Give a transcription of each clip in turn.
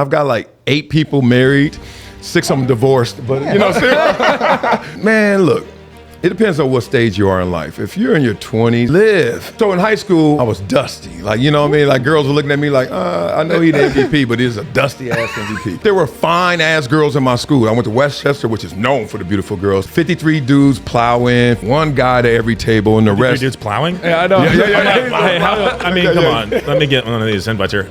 I've got like 8 people married, 6 of them divorced, but you know, man, look. It depends on what stage you are in life. If you're in your 20s, live. So in high school, I was dusty. Like, you know what I mean? Like girls were looking at me like, I know he's the MVP, but he's a dusty ass MVP. There were fine ass girls in my school. I went to Westchester, which is known for the beautiful girls. 53 dudes plowing, 1 guy to every table, and the rest. Dudes plowing? Yeah, I know. I mean, come on. Let me get one of these invites here.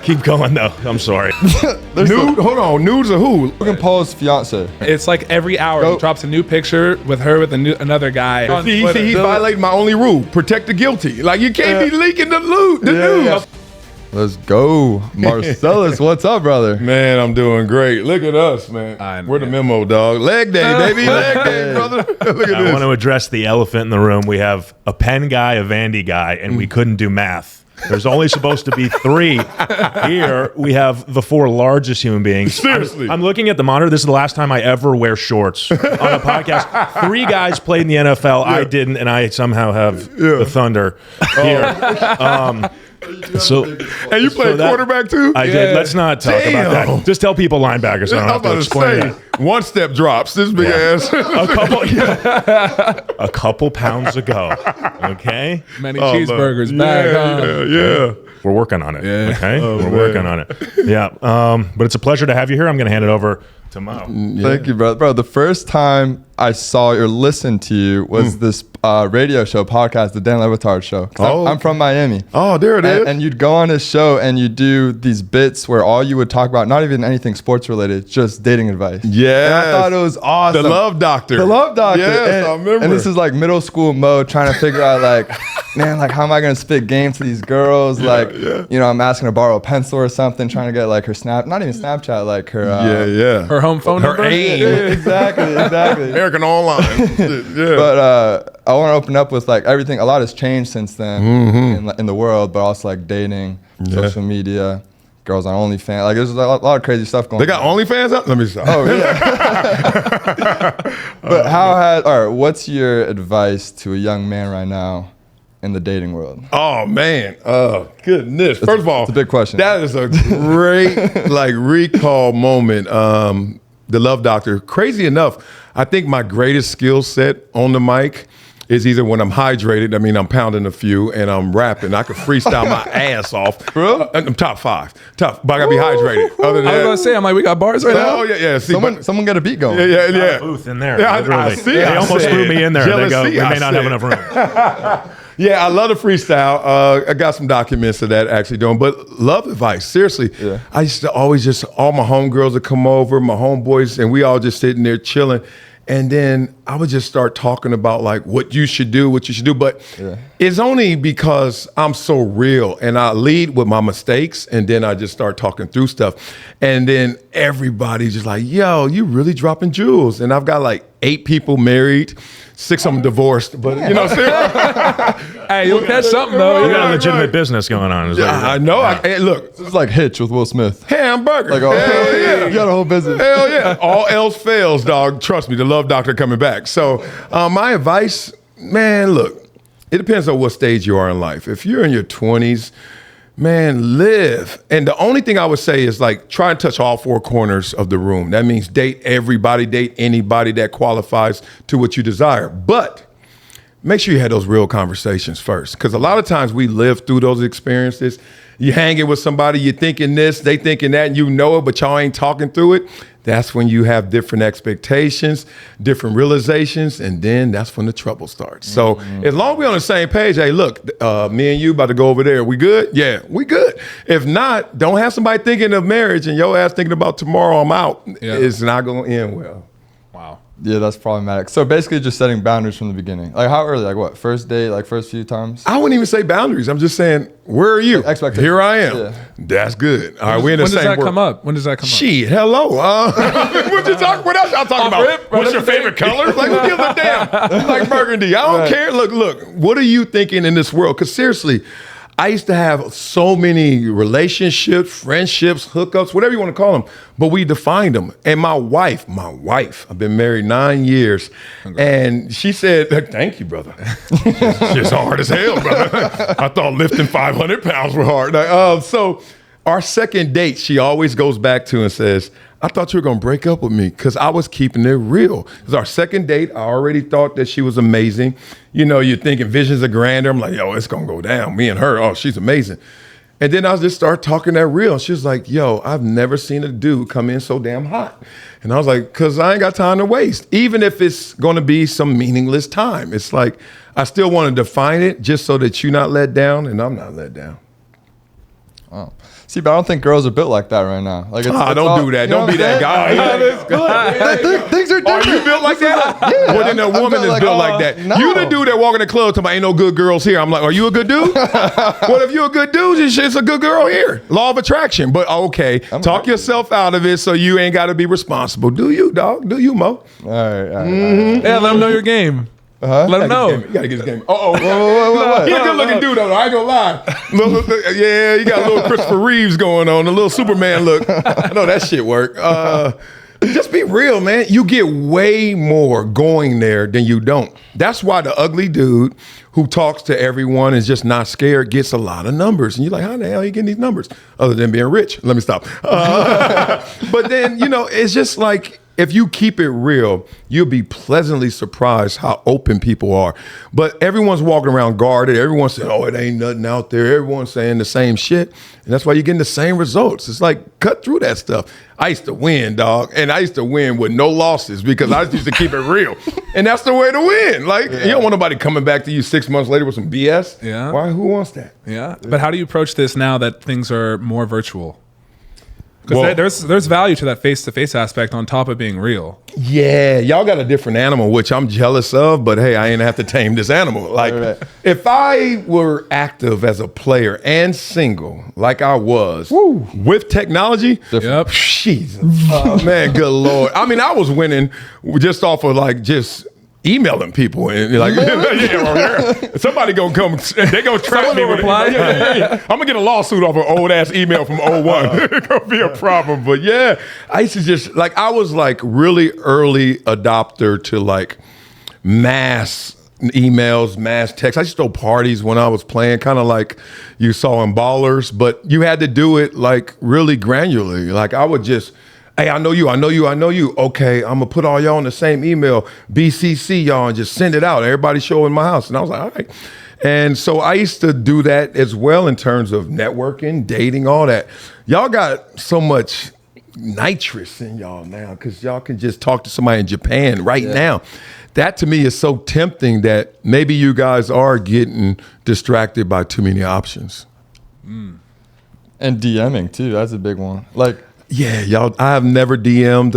Keep going though. I'm sorry. Hold on. Nudes of who? Logan Paul's fiance. It's like every hour he drops a new picture with her with another guy. See, he's violating my only rule: protect the guilty. Like you can't be leaking the news. Yeah. Let's go, Marcellus. What's up, brother? Man, I'm doing great. Look at us, man. We're the memo, dog. Leg day, baby. Leg day, brother. Look at this. I want to address the elephant in the room. We have a Penn guy, a Vandy guy, and we couldn't do math. There's only supposed to be 3. Here, we have the 4 largest human beings. Seriously. I'm looking at the monitor. This is the last time I ever wear shorts on a podcast. 3 guys played in the NFL. Yeah. I didn't, and I somehow have the Thunder here. And you played quarterback too? I did. Let's not talk about that. Just tell people linebackers. So I don't have to explain that. 1 step drops. This big ass. A couple pounds ago. Okay? Many cheeseburgers back. Yeah. We're working on it. Yeah. Okay? We're working on it. Yeah. But it's a pleasure to have you here. I'm going to hand it over to Mo. Thank you, brother. Bro, the first time I saw or listened to you was this radio show, podcast, the Dan Le Batard Show. I'm from Miami. Oh, there it is. And you'd go on his show and you do these bits where all you would talk about, not even anything sports related, just dating advice. Yeah. And I thought it was awesome. The Love Doctor. The Love Doctor. Yes, I remember. And this is like middle school Mo trying to figure out like, man, like how am I going to spit game to these girls? You know, I'm asking to borrow a pencil or something, trying to get like her not even Snapchat, like her. Her home phone number. Her AIM. Exactly. American Online. But I want to open up with like everything. A lot has changed since then in the world, but also like dating, social media, girls on OnlyFans. Like there's a lot of crazy stuff going on. They got OnlyFans up? Let me see. Oh, yeah. But what's your advice to a young man right now in the dating world? Oh, man. Goodness. First of all, it's a big question. That is a great recall moment. The Love Doctor. Crazy enough, I think my greatest skill set on the mic is either when I'm hydrated, I mean, I'm pounding a few and I'm rapping. I could freestyle my ass off. Bro? I'm top 5. But I gotta be hydrated. Other than I was going to say, I'm like, we got bars right now. Oh, yeah. See, someone got a beat going. Yeah. Booth in there. Yeah, I see. They almost threw me in there. They go, we may not have enough room. Yeah, I love the freestyle. I got some documents of that actually doing, but love advice, seriously. Yeah. I used to always all my homegirls would come over, my homeboys, and we all just sitting there chilling. And then I would just start talking about like what you should do. But it's only because I'm so real and I lead with my mistakes and then I just start talking through stuff. And then everybody's just like, yo, you really dropping jewels. And I've got like 8 people married, 6 of them divorced. But you know what I'm saying? Hey, you'll catch something though. You got a legitimate business going on. I know. Hey, look. It's like Hitch with Will Smith. Hamburger. Like, hell yeah. You got a whole business. Hell yeah. All else fails, dog. Trust me, the Love Doctor coming back. So my advice, man, look, it depends on what stage you are in life. If you're in your 20s, man, live. And the only thing I would say is like try and touch all 4 corners of the room. That means date everybody, date anybody that qualifies to what you desire. But make sure you had those real conversations first. Because a lot of times we live through those experiences. You hanging with somebody, you're thinking this, they thinking that, and you know it, but y'all ain't talking through it. That's when you have different expectations, different realizations, and then that's when the trouble starts. So as long as we're on the same page, hey, look, me and you about to go over there. We good? Yeah, we good. If not, don't have somebody thinking of marriage and your ass thinking about tomorrow I'm out. Yeah. It's not going to end well. Wow. Yeah, that's problematic. So basically just setting boundaries from the beginning. Like how early? Like what? First date, like first few times? I wouldn't even say boundaries. I'm just saying, where are you? Like expectations. Here I am. Yeah. That's good. All right, we're in the same When does that come up? When does that come up? Shit, hello. What you talking? What else y'all talking about? What's your favorite color? Like, who gives a damn? Like burgundy. I don't care. Look. What are you thinking in this world? Because seriously, I used to have so many relationships, friendships, hookups, whatever you want to call them, but we defined them. And my wife, I've been married 9 years, and she said, thank you, brother. It's just hard as hell, brother. I thought lifting 500 pounds were hard. So Our second date, she always goes back to and says, I thought you were going to break up with me because I was keeping it real. It was our second date. I already thought that she was amazing. You know, you're thinking visions of grandeur. I'm like, yo, it's going to go down. Me and her, oh, she's amazing. And then I just started talking that real. She was like, yo, I've never seen a dude come in so damn hot. And I was like, because I ain't got time to waste. Even if it's going to be some meaningless time. It's like, I still want to define it just so that you're not let down and I'm not let down. Oh. See, but I don't think girls are built like that right now. Like, it's don't all, do that. You know Don't be that guy. Things are different. Are you built like that? Yeah. Well, then a woman is built like that. No. You the dude that walk in the club talking about ain't no good girls here. I'm like, are you a good dude? Well, if you're a good dude, it's a good girl here. Law of attraction. But okay, talk yourself out of it so you ain't got to be responsible. Do you, dog? Do you, Mo? All right. Yeah, let them know your game. Let them know. You got to get this game. Uh-oh. What? He's a good looking dude, though. I ain't gonna lie. Yeah, you got a little Christopher Reeves going on, a little Superman look. I know that shit work. Just be real, man. You get way more going there than you don't. That's why the ugly dude who talks to everyone and is just not scared gets a lot of numbers. And you're like, how the hell are you getting these numbers? Other than being rich. Let me stop. But then, you know, it's just like, if you keep it real, you'll be pleasantly surprised how open people are. But everyone's walking around guarded. Everyone's saying, oh, it ain't nothing out there. Everyone's saying the same shit. And that's why you're getting the same results. It's like, cut through that stuff. I used to win, dog. And I used to win with no losses because I used to keep it real. And that's the way to win. Like, you don't want nobody coming back to you 6 months later with some BS. Yeah. Why? Who wants that? Yeah. But how do you approach this now that things are more virtual? Well, Because there's value to that face-to-face aspect on top of being real. Yeah, y'all got a different animal, which I'm jealous of, but hey, I ain't have to tame this animal. Like, if I were active as a player and single, like I was, with technology, Yep. Jesus, oh, man, good Lord. I mean, I was winning just off of like just emailing people and like, somebody gonna come, they gonna trap me. reply. I'm gonna get a lawsuit off an old ass email from 01. It's gonna be a problem. But yeah, I used to just like, I was like really early adopter to like mass emails, mass texts. I used to throw parties when I was playing, kind of like you saw in Ballers, but you had to do it like really granularly. Like I would just, hey, I know you. Okay, I'm gonna put all y'all in the same email, BCC y'all, and just send it out. Everybody show in my house. And I was like, all right. And so I used to do that as well in terms of networking, dating, all that. Y'all got so much nitrous in y'all now because y'all can just talk to somebody in Japan right now. That to me is so tempting that maybe you guys are getting distracted by too many options. And DMing too. That's a big one. Like, yeah, y'all, I have never DM'd.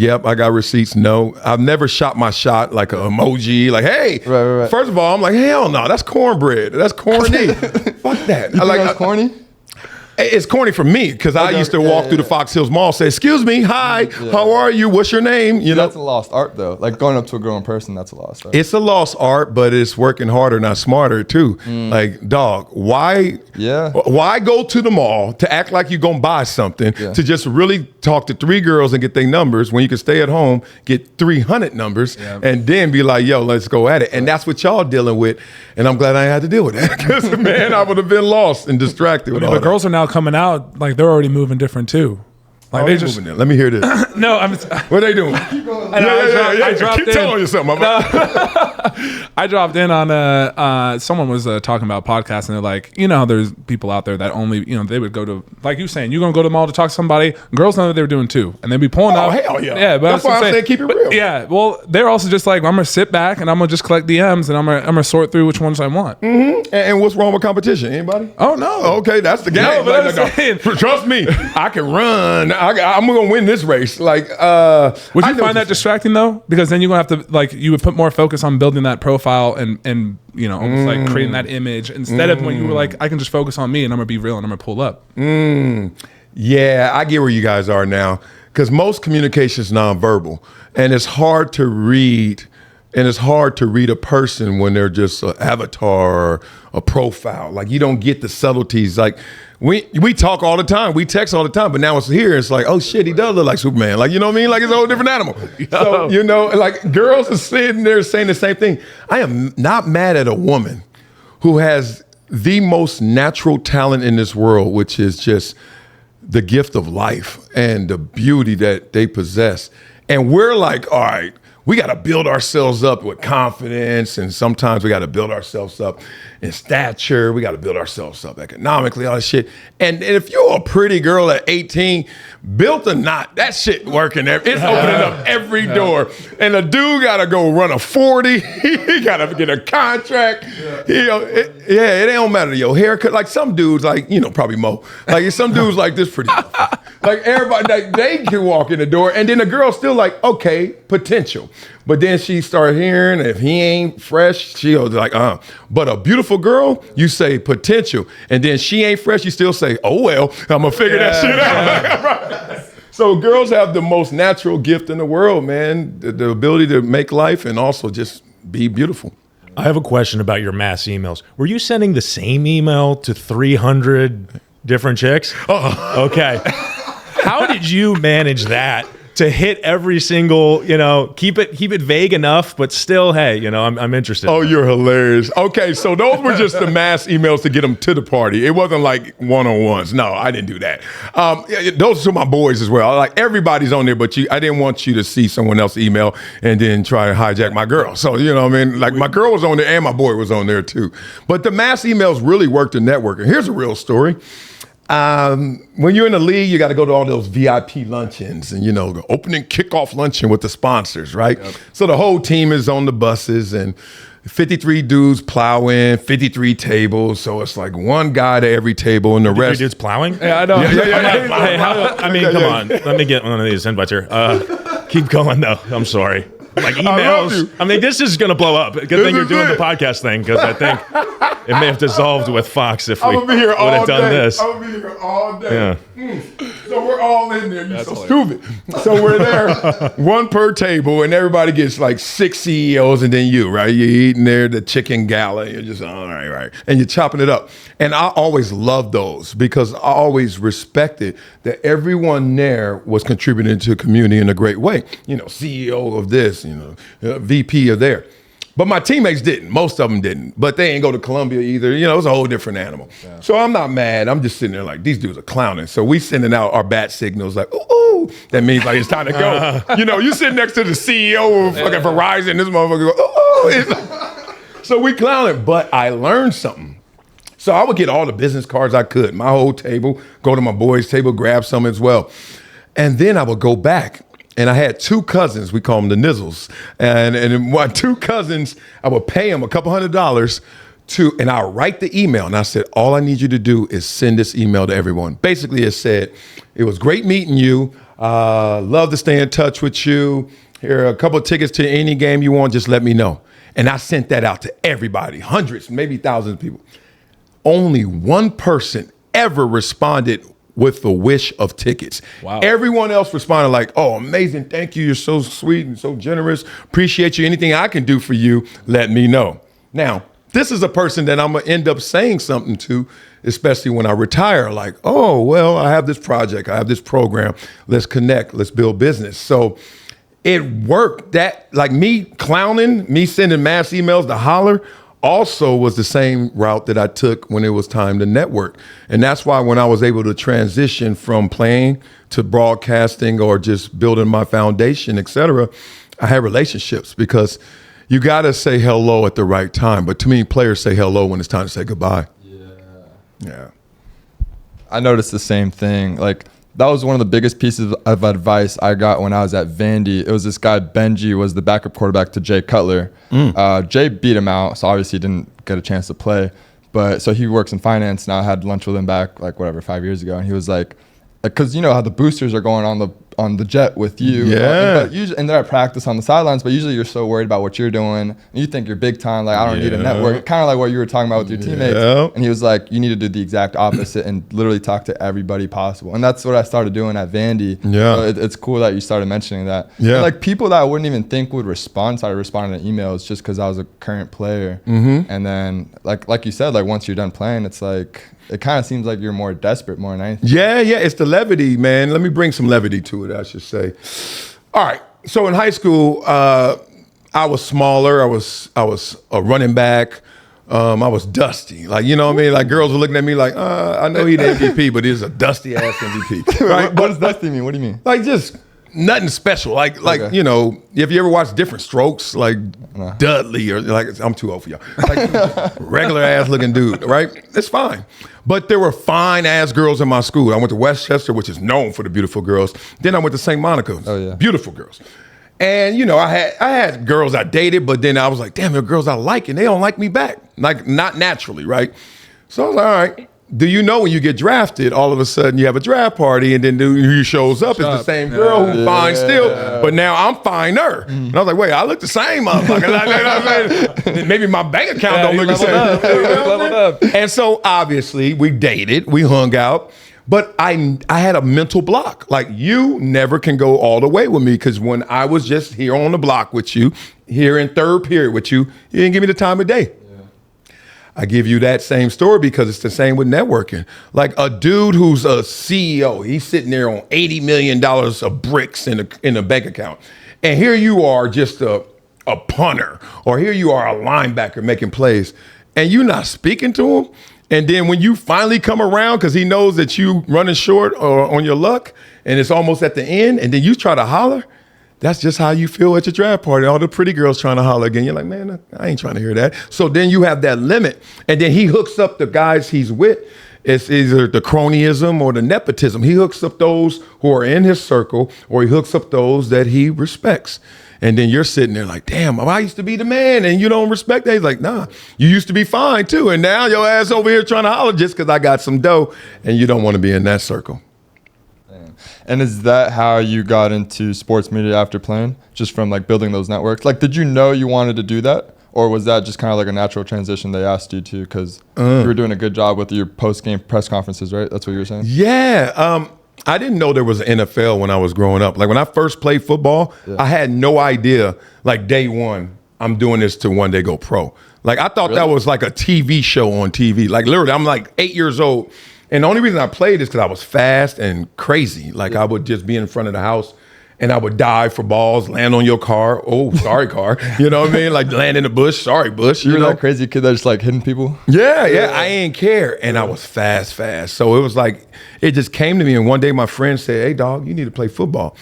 Yep, I got receipts. No, I've never shot my shot like an emoji. Like, hey, Right. First of all, I'm like, hell no, that's cornbread. That's corny. Fuck that. you think that's corny? It's corny for me because I used to walk through the Fox Hills Mall, say, excuse me, hi, how are you? What's your name? You know, That's a lost art though. Like going up to a girl in person, that's a lost art. it's a lost art, but it's working harder, not smarter too. Like, dog, why go to the mall to act like you're gonna buy something to just really talk to 3 girls and get their numbers when you can stay at home, get 300 numbers, and then be like, yo, let's go at it. And that's what y'all dealing with. And I'm glad I ain't had to deal with that because, man, I would have been lost and distracted with all The that. girls are now coming out like they're already moving different too. Like Oh, they they just moving there. Let me hear this. no. I'm. What are they doing? I dropped Keep in. telling you something. I dropped in on someone was talking about podcasts and they're like, you know, how there's people out there that only, you know, they would go to, like you saying, you're gonna go to the mall to talk to somebody. Girls know that they're doing too, and they'd be pulling Oh, out. hell yeah. Yeah, but That's why I'm saying keep it real. Yeah, well, they're also just like, I'm gonna sit back and I'm gonna just collect DMs and I'm gonna sort through which ones I want. And what's wrong with competition? Anybody? Oh no. Okay, that's the game. No, but Like, I'm saying- trust me, I can run. I'm gonna win this race. Like, Would you find that distracting though? Because then you're gonna have to, like, you would put more focus on building that profile and you know, almost like creating that image instead of when you were like, I can just focus on me and I'm gonna be real and I'm gonna pull up. Yeah, I get where you guys are now because most communication is nonverbal, and it's hard to read. And it's hard to read a person when they're just an avatar or a profile. Like, you don't get the subtleties. Like, we talk all the time. We text all the time. But now it's here. It's like, oh, shit, he does look like Superman. Like, you know what I mean? Like, it's a whole different animal. So, you know, like, girls are sitting there saying the same thing. I am not mad at a woman who has the most natural talent in this world, which is just the gift of life and the beauty that they possess. And we're like, all right, we got to build ourselves up with confidence. And sometimes we got to build ourselves up in stature. We got to build ourselves up economically, all this shit. And if you're a pretty girl at 18, built or not, that shit working there. It's opening up every door. And a dude got to go run a 40. He got to get a contract. It don't matter your haircut. Like some dudes, like, probably Mo. Like some dudes like this pretty like everybody, like they can walk in the door. And then the girl's still like, okay, potential. But then she started hearing if he ain't fresh, she'll be like, But a beautiful girl, you say potential. And then she ain't fresh, you still say, oh, well, I'm going to figure that shit out. Right. So girls have the most natural gift in the world, man. The ability to make life and also just be beautiful. I have a question about your mass emails. Were you sending the same email to 300 different chicks? Okay. How did you manage that to hit every single, keep it vague enough, but still, hey, I'm interested. Oh, you're hilarious. Okay, so those were just the mass emails to get them to the party. It wasn't like one-on-ones. No, I didn't do that. Those are my boys as well. Like everybody's on there, but I didn't want you to see someone else's email and then try to hijack my girl. So, like my girl was on there and my boy was on there too. But the mass emails really worked the networking. Here's a real story. When you're in the league, you got to go to all those VIP luncheons and, the opening kickoff luncheon with the sponsors, right? Yep. So the whole team is on the buses and 53 dudes plow in, 53 tables. So it's like one guy to every table and the 53 rest. dudes plowing? Yeah, I know. Hey, come on. Let me get one of these invites here. Keep going, though. I'm sorry. Like emails. I mean, this is going to blow up. Good thing you're doing the podcast thing because I think it may have dissolved with Fox if we would have done this. I'm going to be here all day. Yeah. So we're all in there. You're so stupid. So we're there, one per table, and everybody gets like 6 CEOs and then you, right? You're eating there, the chicken gala. You're just, all right. And you're chopping it up. And I always loved those because I always respected that everyone there was contributing to the community in a great way. CEO of this, VP of there. But my teammates didn't. Most of them didn't. But they ain't go to Columbia either. It was a whole different animal. Yeah. So I'm not mad. I'm just sitting there like, these dudes are clowning. So we sending out our bat signals like, ooh. That means like it's time to go. You sitting next to the CEO of fucking Verizon. This motherfucker go, ooh. So we clowning. But I learned something. So I would get all the business cards I could. My whole table, go to my boys' table, grab some as well. And then I would go back. And I had 2 cousins, we call them the Nizzles. And my 2 cousins, I would pay them a couple $100 and I'll write the email. And I said, all I need you to do is send this email to everyone. Basically, it said, it was great meeting you. Love to stay in touch with you. Here are a couple of tickets to any game you want, just let me know. And I sent that out to everybody, hundreds, maybe thousands of people. Only one person ever responded with the wish of tickets. Wow. Everyone else responded like, oh, amazing, thank you, you're so sweet and so generous, appreciate you, anything I can do for you, let me know. Now, this is a person that I'm gonna end up saying something to, especially when I retire, like, oh, well, I have this project, I have this program, let's connect, let's build business. So it worked. That, like me clowning, me sending mass emails to holler, also was the same route that I took when it was time to network. And that's why when I was able to transition from playing to broadcasting or just building my foundation, et cetera, I had relationships because you got to say hello at the right time. But too many players say hello when it's time to say goodbye. Yeah. I noticed the same thing. Like, that was one of the biggest pieces of advice I got when I was at Vandy. It was this guy, Benji, was the backup quarterback to Jay Cutler. Jay beat him out, so obviously he didn't get a chance to play. But so he works in finance now. I had lunch with him back, 5 years ago. And he was like, because you know how the boosters are going on the jet with you. Yeah. And they're at practice on the sidelines, but usually you're so worried about what you're doing. And you think you're big time, like, I don't need a network. Kind of like what you were talking about with your teammates. And he was like, you need to do the exact opposite and literally talk to everybody possible. And that's what I started doing at Vandy. Yeah. So it's cool that you started mentioning that. Yeah. And like people that I wouldn't even think would respond started responding to emails just because I was a current player. And then like you said, like once you're done playing, it's like, it kind of seems like you're more desperate more than anything. Yeah, it's the levity, man. Let me bring some levity to it, I should say. All right, so in high school, I was smaller. I was a running back. I was dusty. Like, you know what I mean? Like girls were looking at me like, I know he the MVP, but he's a dusty ass MVP. Right? What does dusty mean? What do you mean? Like just nothing special. Like Okay. you know, if you ever watch Different Strokes, like Dudley or like I'm too old for y'all. Like regular ass looking dude, right? It's fine. But there were fine ass girls in my school. I went to Westchester, which is known for the beautiful girls. Then I went to St. Monica. Oh, yeah. Beautiful girls. And you know, I had girls I dated, but then I was like, damn, there are girls I like and they don't like me back. Like not naturally, right? So I was like, all right. Do you know when you get drafted, all of a sudden you have a draft party and then who shows up is the same girl who's fine still, but now I'm finer. And I was like, wait, I look the same, motherfucker. Maybe my bank account don't look the same. Leveled up. And so obviously we dated, we hung out, but I had a mental block. Like you never can go all the way with me because when I was just here on the block with you, here in third period with you, you didn't give me the time of day. I give you that same story because it's the same with networking. Like a dude who's a CEO, he's sitting there on $80 million of bricks in a bank account. And here you are just a punter, or here you are a linebacker making plays, and you're not speaking to him. And then when you finally come around, because he knows that you running short or on your luck, and it's almost at the end, and then you try to holler, that's just how you feel at your draft party. All the pretty girls trying to holler again. You're like, man, I ain't trying to hear that. So then you have that limit. And then he hooks up the guys he's with. It's either the cronyism or the nepotism. He hooks up those who are in his circle, or he hooks up those that he respects. And then you're sitting there like, damn, I used to be the man and you don't respect that. He's like, nah, you used to be fine too. And now your ass over here trying to holler just because I got some dough, and you don't want to be in that circle. And is that how you got into sports media after playing? Just from like building those networks? Like, did you know you wanted to do that? Or was that just kind of like a natural transition they asked you to? Because you were doing a good job with your post-game press conferences, right? That's what you were saying? Yeah. I didn't know there was an NFL when I was growing up. Like when I first played football, I had no idea, like day one, I'm doing this to one day go pro. Like I thought that was like a TV show on TV. Like literally, I'm like 8 years old. And the only reason I played is because I was fast and crazy. Like I would just be in front of the house and I would dive for balls, land on your car. Oh, sorry, car. You know what I mean? Like land in the bush. Sorry, bush. You were know? that crazy kid that just like hitting people? Yeah. I ain't care. And I was fast. So it was like, it just came to me. And one day my friend said, hey, dog, you need to play football.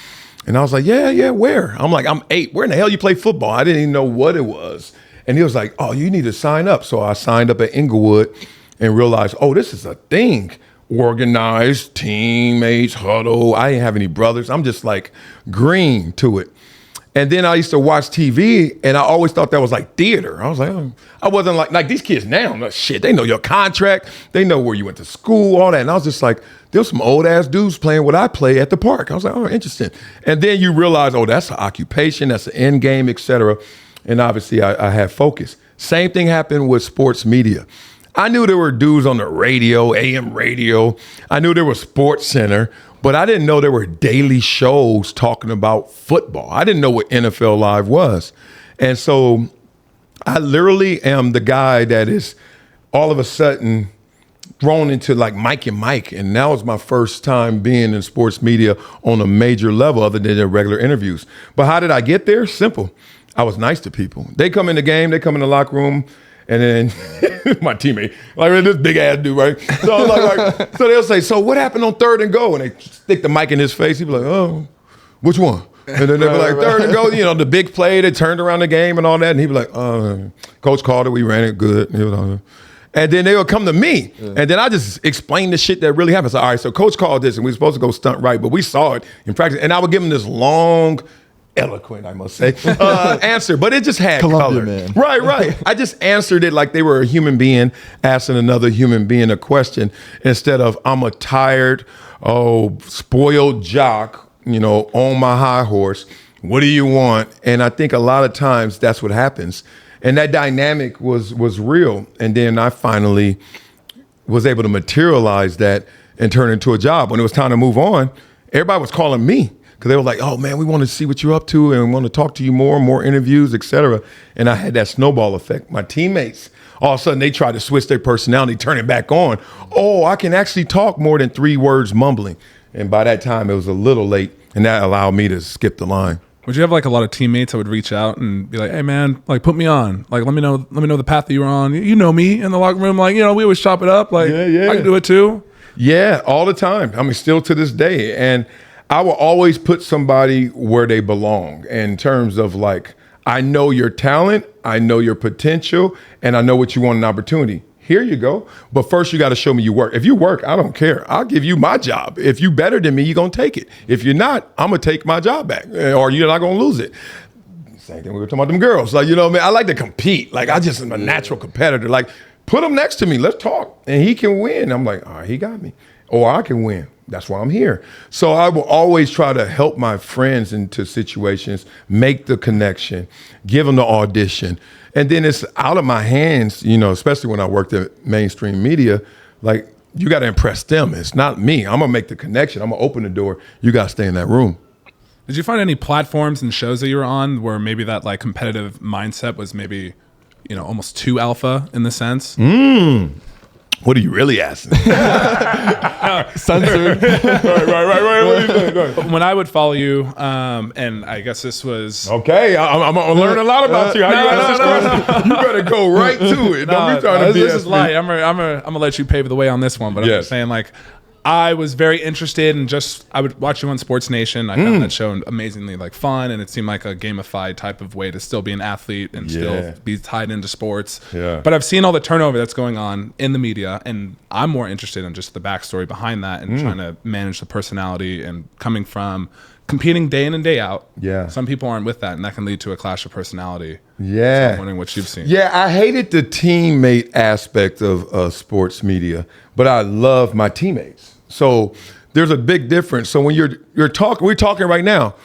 And I was like, yeah, where? I'm like, I'm 8. Where in the hell you play football? I didn't even know what it was. And he was like, oh, you need to sign up. So I signed up at Inglewood and realized, oh, this is a thing. Organized, teammates, huddle. I didn't have any brothers. I'm just like green to it. And then I used to watch TV and I always thought that was like theater. I was like, oh. I wasn't like these kids now. Like, shit, they know your contract. They know where you went to school, all that. And I was just like, there's some old ass dudes playing what I play at the park. I was like, oh, interesting. And then you realize, oh, that's an occupation, that's an end game, et cetera. And obviously I had focus. Same thing happened with sports media. I knew there were dudes on the radio, AM radio. I knew there was Sports Center, but I didn't know there were daily shows talking about football. I didn't know what NFL Live was. And so I literally am the guy that is all of a sudden thrown into like Mike and Mike. And that was my first time being in sports media on a major level other than the regular interviews. But how did I get there? Simple. I was nice to people. They come in the game, they come in the locker room, and then my teammate, like this big ass dude, right? So I'm like, so they'll say, so what happened on 3rd and goal? And they stick the mic in his face. He'd be like, oh, which one? And then they'd be like, 3rd and goal, you know, the big play, they turned around the game and all that. And he'd be like, coach called it, we ran it good. And then they would come to me. Yeah. And then I just explain the shit that really happened. So, all right, so coach called this and we were supposed to go stunt right, but we saw it in practice. And I would give them this long, eloquent, I must say, answer, but it just had color. Man. Right. I just answered it like they were a human being asking another human being a question instead of I'm a tired, spoiled jock, you know, on my high horse. What do you want? And I think a lot of times that's what happens. And that dynamic was real. And then I finally was able to materialize that and turn it into a job. When it was time to move on, everybody was calling me. Because they were like, oh, man, we want to see what you're up to and want to talk to you more interviews, et cetera. And I had that snowball effect. My teammates, all of a sudden, they tried to switch their personality, turn it back on. Oh, I can actually talk more than 3 words mumbling. And by that time, it was a little late, and that allowed me to skip the line. Would you have like a lot of teammates that would reach out and be like, "Hey man, like put me on. Like let me know the path that you were on. You know me in the locker room. Like, we always chop it up. Like I can do it too." Yeah, all the time. I mean, still to this day. And I will always put somebody where they belong in terms of like, I know your talent, I know your potential, and I know what you want in an opportunity. Here you go. But first you got to show me you work. If you work, I don't care. I'll give you my job. If you better than me, you're going to take it. If you're not, I'm going to take my job back or you're not going to lose it. Same thing we were talking about them girls. Like, I like to compete. Like I just am a natural competitor. Like put him next to me. Let's talk. And he can win. I'm like, all right, he got me. Or I can win. That's why I'm here. So I will always try to help my friends into situations, make the connection, give them the audition. And then it's out of my hands, especially when I worked at mainstream media, like you got to impress them. It's not me. I'm going to make the connection. I'm going to open the door. You got to stay in that room. Did you find any platforms and shows that you were on where maybe that like competitive mindset was maybe, almost too alpha in the sense? What are you really asking? Censored. Right. What do you think? When I would follow you, and I guess this was Okay, I'm gonna learn a lot about you. How you ask this question? You better go right to it. Don't be trying to this is BS light. me. I'm gonna let you pave the way on this one, but I'm Yes. just saying like. I was very interested in I would watch you on Sports Nation. I found that show amazingly like fun, and it seemed like a gamified type of way to still be an athlete and still be tied into sports. Yeah. But I've seen all the turnover that's going on in the media, and I'm more interested in just the backstory behind that and trying to manage the personality and coming from competing day in and day out. Yeah. Some people aren't with that, and that can lead to a clash of personality. Yeah. So I'm wondering what you've seen. Yeah, I hated the teammate aspect of sports media, but I love my teammates. So there's a big difference. So when we're talking right now,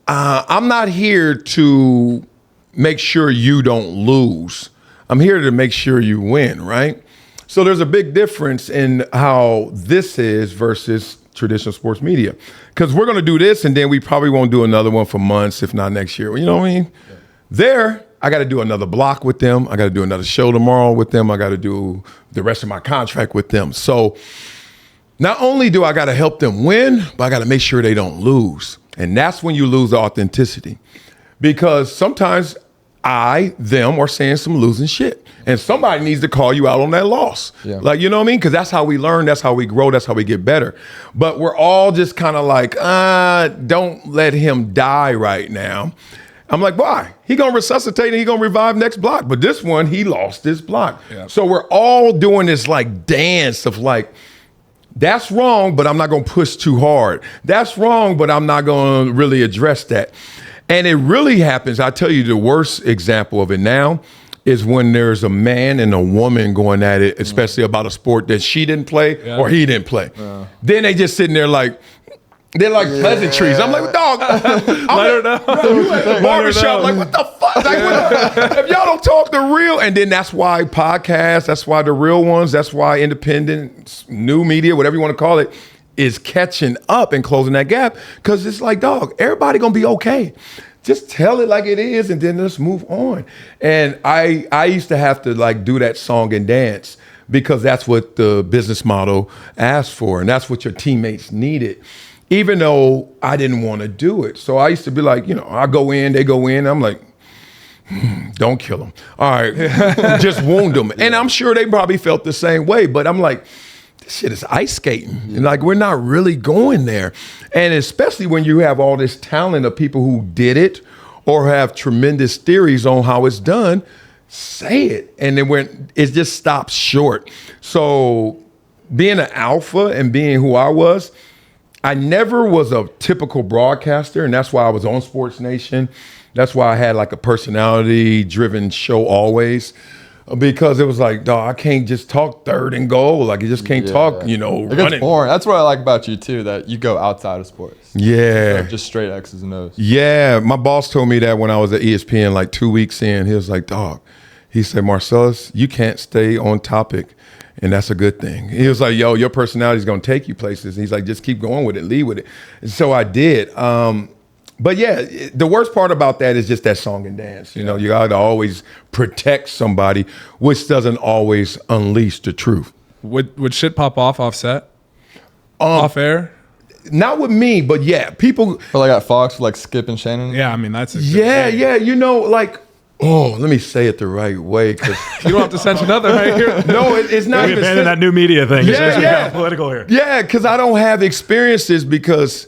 I'm not here to make sure you don't lose. I'm here to make sure you win, right? So there's a big difference in how this is versus traditional sports media. Because we're going to do this and then we probably won't do another one for months, if not next year. You know what I mean? Yeah. There, I got to do another block with them. I got to do another show tomorrow with them. I got to do the rest of my contract with them. So not only do I got to help them win, but I got to make sure they don't lose. And that's when you lose the authenticity. Because sometimes them are saying some losing shit. And somebody needs to call you out on that loss. Yeah. Like, you know what I mean? Because that's how we learn, that's how we grow, that's how we get better. But we're all just kind of like, don't let him die right now. I'm like, why? He gonna resuscitate and he gonna revive next block. But this one, he lost this block. Yeah. So we're all doing this like dance of like, that's wrong, but I'm not going to push too hard. That's wrong, but I'm not going to really address that. And it really happens. I tell you, the worst example of it now is when there's a man and a woman going at it, especially about a sport that she didn't play or he didn't play. Then they just sitting there like, they're like pleasantries. I'm like, dog, let her know. You at the barbershop, like, what the fuck? Like, if y'all don't talk the real, and then that's why podcasts, that's why the real ones, that's why independent, new media, whatever you want to call it, is catching up and closing that gap. Because it's like, dog, everybody gonna be okay. Just tell it like it is, and then let's move on. And I used to have to like do that song and dance because that's what the business model asked for, and that's what your teammates needed. Even though I didn't want to do it. So I used to be like, I go in, they go in. I'm like, don't kill them. All right, just wound them. And I'm sure they probably felt the same way. But I'm like, this shit is ice skating. And like, we're not really going there. And especially when you have all this talent of people who did it or have tremendous theories on how it's done, say it. And then when it just stops short. So being an alpha and being who I was, I never was a typical broadcaster, and that's why I was on Sports Nation. That's why I had like a personality-driven show always, because it was like, dog, I can't just talk third and goal. Like, you just can't talk, it running. gets boring. That's what I like about you, too, that you go outside of sports. Yeah. Just straight X's and O's. Yeah. My boss told me that when I was at ESPN like 2 weeks in. He was like, dog, he said, Marcellus, you can't stay on topic. And that's a good thing. He was like, yo, your personality is going to take you places. And he's like, just keep going with it, lead with it. And so I did. But yeah, the worst part about that is just that song and dance. You got to always protect somebody, which doesn't always unleash the truth. Would shit pop off offset? Off air? not with me, but yeah, people. But like at Fox, like Skip and Shannon. Yeah, I mean that's Yeah. You know, like. Oh, let me say it the right way, because you don't have to censor nothing right here. no, it's not We even abandoned that new media thing. Yeah. Political here. Yeah, because I don't have experiences, because